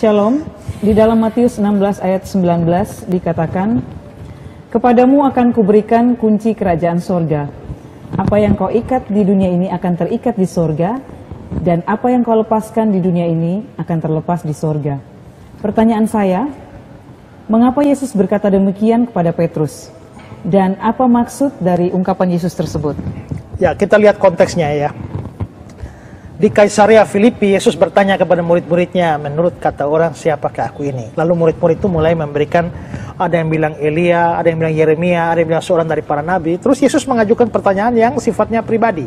Shalom, di dalam Matius 16 ayat 19 dikatakan, "Kepadamu akan kuberikan kunci kerajaan sorga. Apa yang kau ikat di dunia ini akan terikat di sorga, dan apa yang kau lepaskan di dunia ini akan terlepas di sorga." Pertanyaan saya, mengapa Yesus berkata demikian kepada Petrus? Dan apa maksud dari ungkapan Yesus tersebut? Ya, kita lihat konteksnya ya. Di Kaisarea Filipi, Yesus bertanya kepada murid-muridnya, menurut kata orang, siapakah aku ini? Lalu murid-murid itu mulai memberikan, ada yang bilang Elia, ada yang bilang Yeremia, ada yang bilang seorang dari para nabi. Terus Yesus mengajukan pertanyaan yang sifatnya pribadi.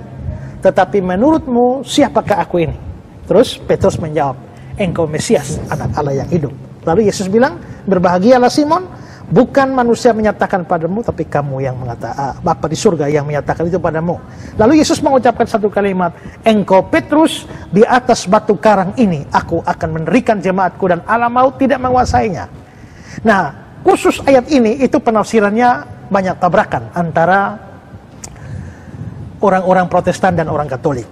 Tetapi menurutmu, siapakah aku ini? Terus Petrus menjawab, engkau Mesias, anak Allah yang hidup. Lalu Yesus bilang, berbahagialah Simon, bukan manusia menyatakan padamu, tapi kamu yang mengatakan, Bapa di surga yang menyatakan itu padamu. Lalu Yesus mengucapkan satu kalimat, engkau Petrus, di atas batu karang ini aku akan mendirikan jemaatku dan alam maut tidak menguasainya. Nah, khusus ayat ini itu penafsirannya banyak tabrakan antara orang-orang Protestan dan orang Katolik.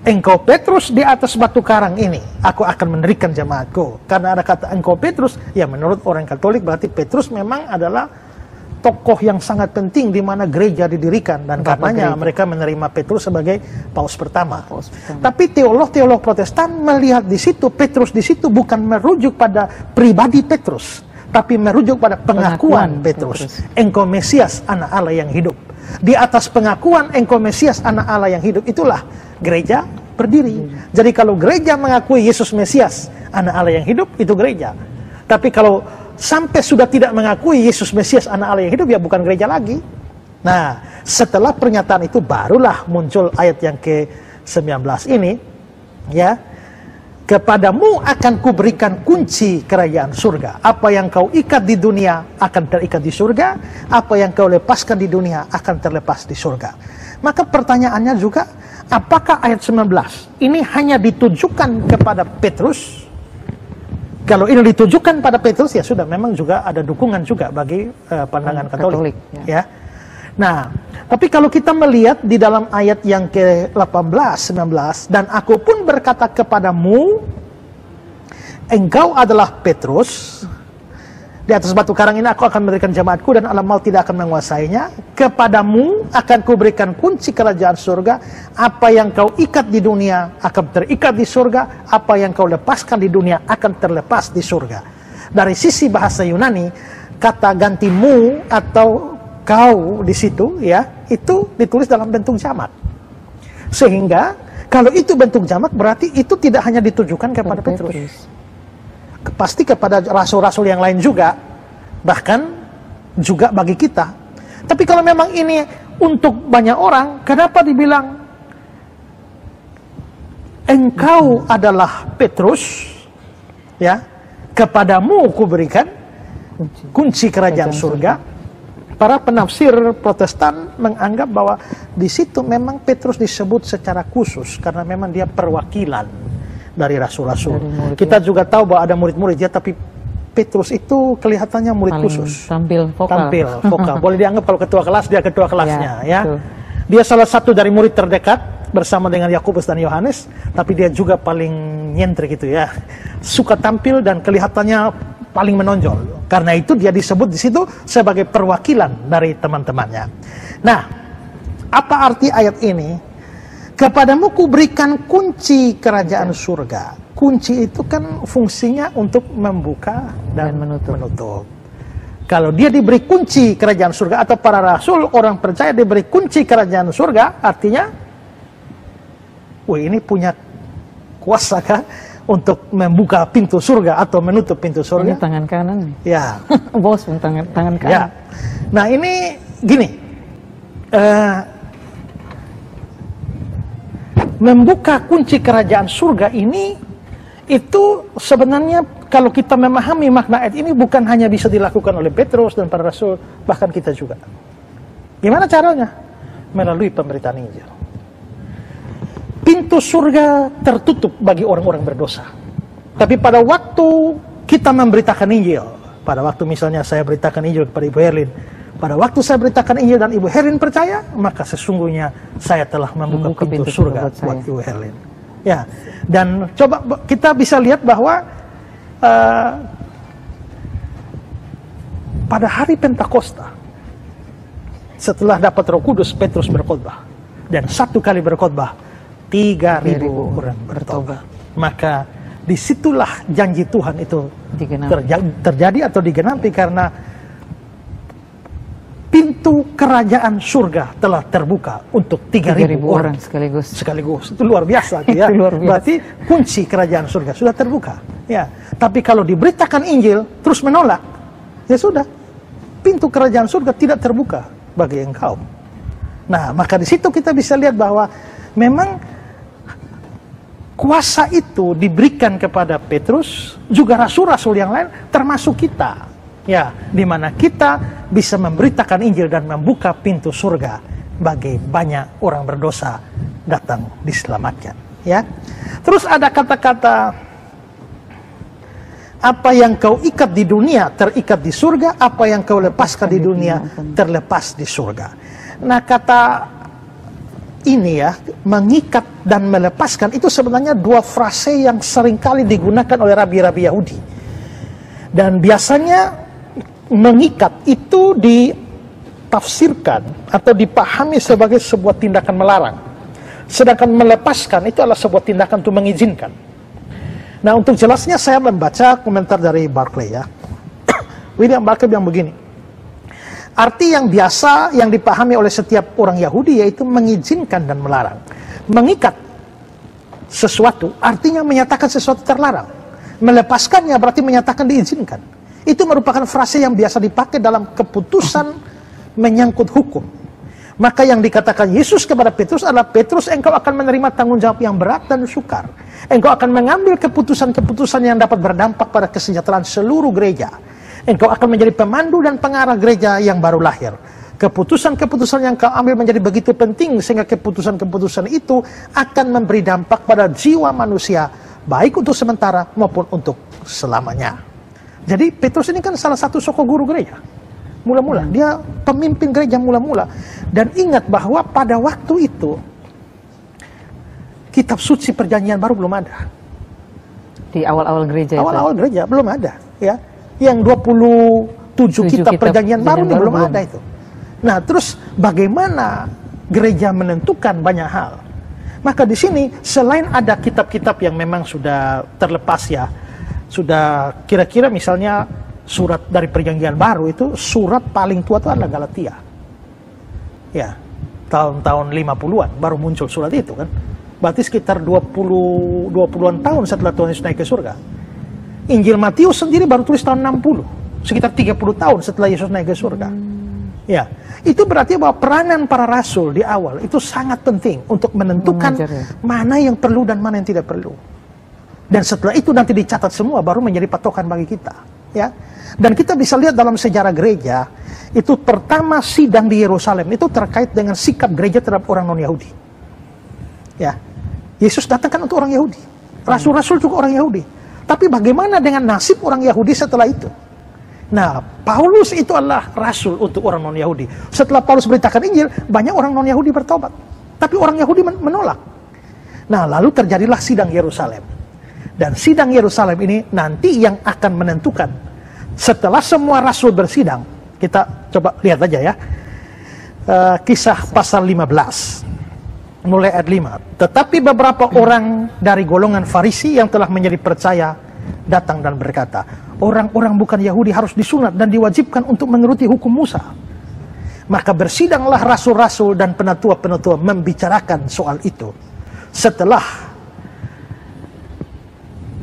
Engkau Petrus, di atas batu karang ini aku akan mendirikan jemaatku. Karena ada kata engkau Petrus, ya menurut orang Katolik berarti Petrus memang adalah tokoh yang sangat penting di mana gereja didirikan, dan karenanya mereka menerima Petrus sebagai paus pertama. Tapi teolog-teolog Protestan melihat di situ, Petrus di situ bukan merujuk pada pribadi Petrus, tapi merujuk pada pengakuan Petrus. Engkau Mesias, anak Allah yang hidup. Di atas pengakuan engkau Mesias, anak Allah yang hidup, itulah gereja berdiri. Jadi kalau gereja mengakui Yesus Mesias, anak Allah yang hidup, itu gereja. Tapi kalau sampai sudah tidak mengakui Yesus Mesias, anak Allah yang hidup, ya bukan gereja lagi. Nah, setelah pernyataan itu barulah muncul ayat yang ke-19 ini, ya. Kepadamu akan kuberikan kunci kerajaan surga. Apa yang kau ikat di dunia akan terikat di surga, apa yang kau lepaskan di dunia akan terlepas di surga. Maka pertanyaannya juga, apakah ayat 19 ini hanya ditujukan kepada Petrus? Kalau ini ditujukan pada Petrus, ya sudah, memang juga ada dukungan juga bagi pandangan Katolik. Ya. Nah, tapi kalau kita melihat di dalam ayat yang ke-18, 19, dan aku pun berkata kepadamu, engkau adalah Petrus, di atas batu karang ini aku akan mendirikan jemaatku dan alam maut tidak akan menguasainya. Kepadamu akan kuberikan kunci kerajaan surga. Apa yang kau ikat di dunia akan terikat di surga. Apa yang kau lepaskan di dunia akan terlepas di surga. Dari sisi bahasa Yunani, kata gantimu atau kau di situ, ya, itu ditulis dalam bentuk jamak. Sehingga kalau itu bentuk jamak, berarti itu tidak hanya ditujukan kepada Petrus. Pasti kepada rasul-rasul yang lain juga, bahkan juga bagi kita. Tapi kalau memang ini untuk banyak orang, kenapa dibilang engkau adalah Petrus, ya, kepadamu kuberikan kunci kerajaan surga? Para penafsir Protestan menganggap bahwa di situ memang Petrus disebut secara khusus karena memang dia perwakilan dari rasul-rasul. Kita juga tahu bahwa ada murid-murid ya, tapi Petrus itu kelihatannya murid khusus. Tampil vokal. Boleh dianggap kalau ketua kelas, dia ketua kelasnya, ya. Dia salah satu dari murid terdekat bersama dengan Yakobus dan Yohanes, tapi dia juga paling nyentrik gitu ya. Suka tampil dan kelihatannya paling menonjol. Karena itu dia disebut di situ sebagai perwakilan dari teman-temannya. Nah, apa arti ayat ini? Kepadamu kuberikan kunci kerajaan surga. Kunci itu kan fungsinya untuk membuka dan menutup. Kalau dia diberi kunci kerajaan surga, atau para rasul, orang percaya diberi kunci kerajaan surga, artinya, wah ini punya kuasa kan untuk membuka pintu surga atau menutup pintu surga. Ini tangan kanan. Ya. Bos, tangan kanan. Ya. Nah ini gini, membuka kunci kerajaan surga ini, itu sebenarnya kalau kita memahami makna ayat ini bukan hanya bisa dilakukan oleh Petrus dan para rasul, bahkan kita juga. Gimana caranya? Melalui pemberitaan Injil. Pintu surga tertutup bagi orang-orang berdosa. Tapi pada waktu kita memberitakan Injil, pada waktu misalnya saya beritakan Injil kepada Ibu Herlin, pada waktu saya beritakan Injil dan Ibu Herlin percaya, maka sesungguhnya saya telah membuka pintu surga buat Ibu Herlin. Ya, dan coba kita bisa lihat bahwa pada hari Pentakosta, setelah dapat Roh Kudus, Petrus berkhotbah. Dan satu kali berkhotbah, 3.000 orang bertobat. Maka disitulah janji Tuhan itu terjadi atau digenapi, karena pintu kerajaan surga telah terbuka untuk 3.000 orang sekaligus. Itu luar biasa, ya. Berarti kunci kerajaan surga sudah terbuka. Ya. Tapi kalau diberitakan Injil terus menolak, ya sudah, pintu kerajaan surga tidak terbuka bagi engkau. Nah, maka di situ kita bisa lihat bahwa memang kuasa itu diberikan kepada Petrus, juga rasul-rasul yang lain, termasuk kita. Ya, di mana kita bisa memberitakan Injil dan membuka pintu surga bagi banyak orang berdosa datang diselamatkan. Ya, terus ada kata-kata, apa yang kau ikat di dunia terikat di surga, apa yang kau lepaskan di dunia terlepas di surga. Nah, kata ini ya, mengikat dan melepaskan, itu sebenarnya dua frase yang seringkali digunakan oleh rabi-rabi Yahudi. Dan biasanya mengikat itu ditafsirkan atau dipahami sebagai sebuah tindakan melarang. Sedangkan melepaskan itu adalah sebuah tindakan untuk mengizinkan. Nah, untuk jelasnya saya membaca komentar dari Barclay, ya. William Barclay bilang begini, arti yang biasa yang dipahami oleh setiap orang Yahudi yaitu mengizinkan dan melarang. Mengikat sesuatu artinya menyatakan sesuatu terlarang. Melepaskannya berarti menyatakan diizinkan. Itu merupakan frase yang biasa dipakai dalam keputusan menyangkut hukum. Maka yang dikatakan Yesus kepada Petrus adalah, Petrus, engkau akan menerima tanggung jawab yang berat dan sukar. Engkau akan mengambil keputusan-keputusan yang dapat berdampak pada kesejahteraan seluruh gereja. Engkau akan menjadi pemandu dan pengarah gereja yang baru lahir. Keputusan-keputusan yang kau ambil menjadi begitu penting, sehingga keputusan-keputusan itu akan memberi dampak pada jiwa manusia, baik untuk sementara maupun untuk selamanya. Jadi Petrus ini kan salah satu soko guru gereja. Mula-mula, dia pemimpin gereja mula-mula. Dan ingat bahwa pada waktu itu, kitab suci perjanjian baru belum ada. Di awal-awal gereja awal-awal gereja belum ada, ya. Yang 27 kitab perjanjian baru ini belum ada itu. Nah, terus bagaimana gereja menentukan banyak hal? Maka di sini selain ada kitab-kitab yang memang sudah terlepas, ya, sudah kira-kira misalnya surat dari perjanjian baru itu, surat paling tua itu adalah Galatia. Ya, tahun-tahun 50-an baru muncul surat itu kan. Berarti sekitar 20-an tahun setelah Tuhan Yesus naik ke surga. Injil Matius sendiri baru tulis tahun 60, sekitar 30 tahun setelah Yesus naik ke surga. Ya, itu berarti bahwa peranan para rasul di awal itu sangat penting untuk menentukan mana yang perlu dan mana yang tidak perlu. Dan setelah itu nanti dicatat semua, baru menjadi patokan bagi kita. Ya, dan kita bisa lihat dalam sejarah gereja, itu pertama sidang di Yerusalem itu terkait dengan sikap gereja terhadap orang non-Yahudi. Ya, Yesus datang kan untuk orang Yahudi, rasul-rasul juga orang Yahudi. Tapi bagaimana dengan nasib orang Yahudi setelah itu? Nah, Paulus itu adalah rasul untuk orang non-Yahudi. Setelah Paulus beritakan Injil, banyak orang non-Yahudi bertobat. Tapi orang Yahudi menolak. Nah, lalu terjadilah sidang Yerusalem. Dan sidang Yerusalem ini nanti yang akan menentukan. Setelah semua rasul bersidang, kita coba lihat aja ya. Kisah pasal 15. Mulai ayat 5. Tetapi beberapa orang dari golongan Farisi yang telah menjadi percaya datang dan berkata, orang-orang bukan Yahudi harus disunat dan diwajibkan untuk menuruti hukum Musa. Maka bersidanglah rasul-rasul dan penatua-penatua membicarakan soal itu. Setelah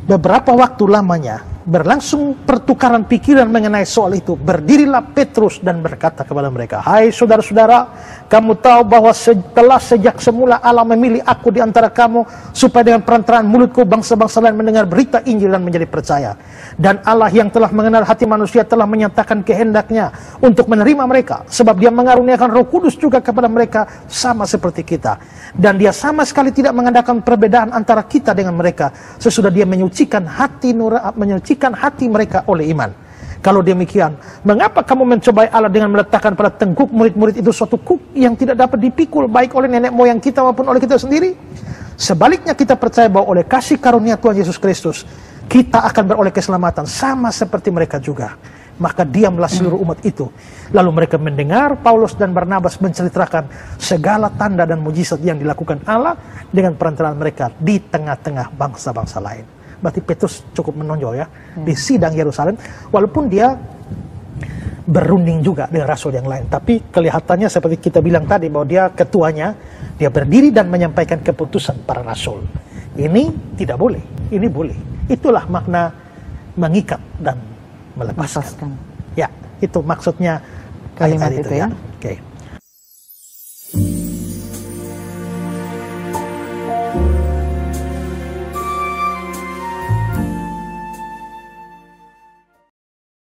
beberapa waktu lamanya berlangsung pertukaran pikiran mengenai soal itu, berdirilah Petrus dan berkata kepada mereka, hai saudara-saudara, kamu tahu bahwa setelah sejak semula Allah memilih aku di antara kamu, supaya dengan perantaraan mulutku bangsa-bangsa lain mendengar berita Injil dan menjadi percaya. Dan Allah yang telah mengenal hati manusia telah menyatakan kehendaknya untuk menerima mereka, sebab dia mengaruniakan Roh Kudus juga kepada mereka sama seperti kita. Dan dia sama sekali tidak mengadakan perbedaan antara kita dengan mereka, sesudah dia menyucikan hati mereka oleh iman. Kalau demikian, mengapa kamu mencobai Allah dengan meletakkan pada tengkuk murid-murid itu suatu kuk yang tidak dapat dipikul baik oleh nenek moyang kita maupun oleh kita sendiri? Sebaliknya kita percaya bahwa oleh kasih karunia Tuhan Yesus Kristus, kita akan beroleh keselamatan sama seperti mereka juga. Maka diamlah seluruh umat itu. Lalu mereka mendengar Paulus dan Barnabas menceritakan segala tanda dan mujizat yang dilakukan Allah dengan perantaraan mereka di tengah-tengah bangsa-bangsa lain. Berarti Petrus cukup menonjol ya di sidang Yerusalem, walaupun dia berunding juga dengan rasul yang lain, tapi kelihatannya seperti kita bilang tadi bahwa dia ketuanya, dia berdiri dan menyampaikan keputusan para rasul. Ini tidak boleh, ini boleh. Itulah makna mengikat dan melepaskan. Ya, itu maksudnya Kalimat ayat itu ya.